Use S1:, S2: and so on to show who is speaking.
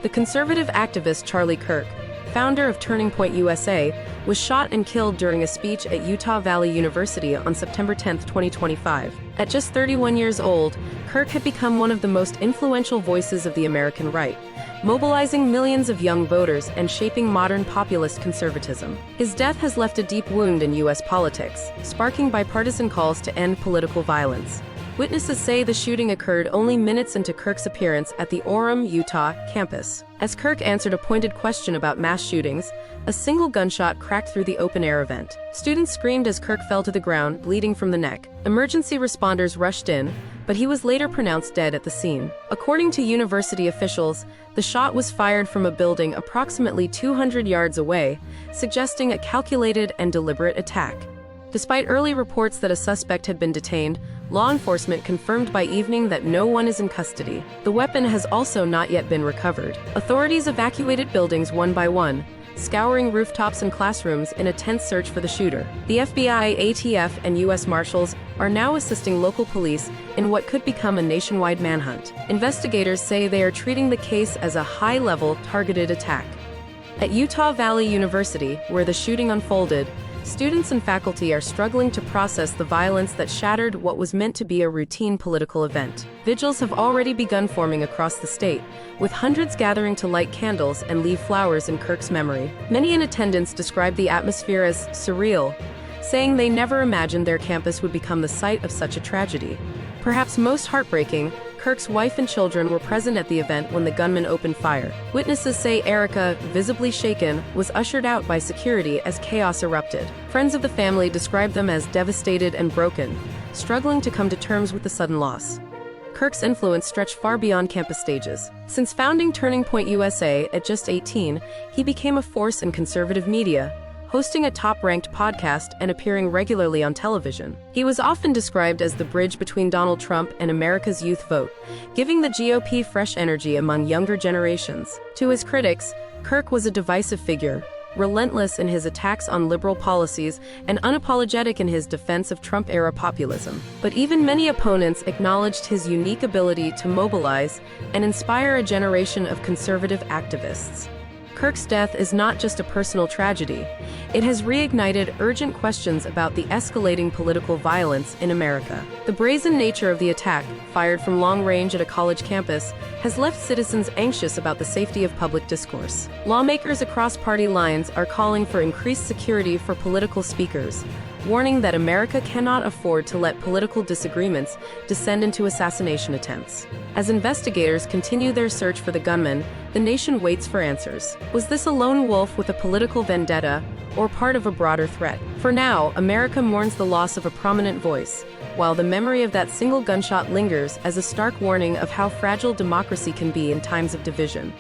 S1: The conservative activist Charlie Kirk, founder of Turning Point USA, was shot and killed during a speech at Utah Valley University on September 10, 2025. At just 31 years old, Kirk had become one of the most influential voices of the American right, mobilizing millions of young voters and shaping modern populist conservatism. His death has left a deep wound in U.S. politics, sparking bipartisan calls to end political violence. Witnesses say the shooting occurred only minutes into Kirk's appearance at the Orem, Utah, campus. As Kirk answered a pointed question about mass shootings, a single gunshot cracked through the open-air event. Students screamed as Kirk fell to the ground, bleeding from the neck. Emergency responders rushed in, but he was later pronounced dead at the scene. According to university officials, the shot was fired from a building approximately 200 yards away, suggesting a calculated and deliberate attack. Despite early reports that a suspect had been detained, law enforcement confirmed by evening that no one is in custody. The weapon has also not yet been recovered. Authorities evacuated buildings one by one, scouring rooftops and classrooms in a tense search for the shooter. The FBI, ATF, and U.S. Marshals are now assisting local police in what could become a nationwide manhunt. Investigators say they are treating the case as a high-level, targeted attack. At Utah Valley University, where the shooting unfolded, students and faculty are struggling to process the violence that shattered what was meant to be a routine political event. Vigils have already begun forming across the state, with hundreds gathering to light candles and leave flowers in Kirk's memory. Many in attendance described the atmosphere as surreal, saying they never imagined their campus would become the site of such a tragedy. Perhaps most heartbreaking, Kirk's wife and children were present at the event when the gunman opened fire. Witnesses say Erica, visibly shaken, was ushered out by security as chaos erupted. Friends of the family described them as devastated and broken, struggling to come to terms with the sudden loss. Kirk's influence stretched far beyond campus stages. Since founding Turning Point USA at just 18, he became a force in conservative media, hosting a top-ranked podcast and appearing regularly on television. He was often described as the bridge between Donald Trump and America's youth vote, giving the GOP fresh energy among younger generations. To his critics, Kirk was a divisive figure, relentless in his attacks on liberal policies and unapologetic in his defense of Trump-era populism. But even many opponents acknowledged his unique ability to mobilize and inspire a generation of conservative activists. Kirk's death is not just a personal tragedy. It has reignited urgent questions about the escalating political violence in America. The brazen nature of the attack, fired from long range at a college campus, has left citizens anxious about the safety of public discourse. Lawmakers across party lines are calling for increased security for political speakers, warning that America cannot afford to let political disagreements descend into assassination attempts. As investigators continue their search for the gunman, the nation waits for answers. Was this a lone wolf with a political vendetta, or part of a broader threat? For now, America mourns the loss of a prominent voice, while the memory of that single gunshot lingers as a stark warning of how fragile democracy can be in times of division.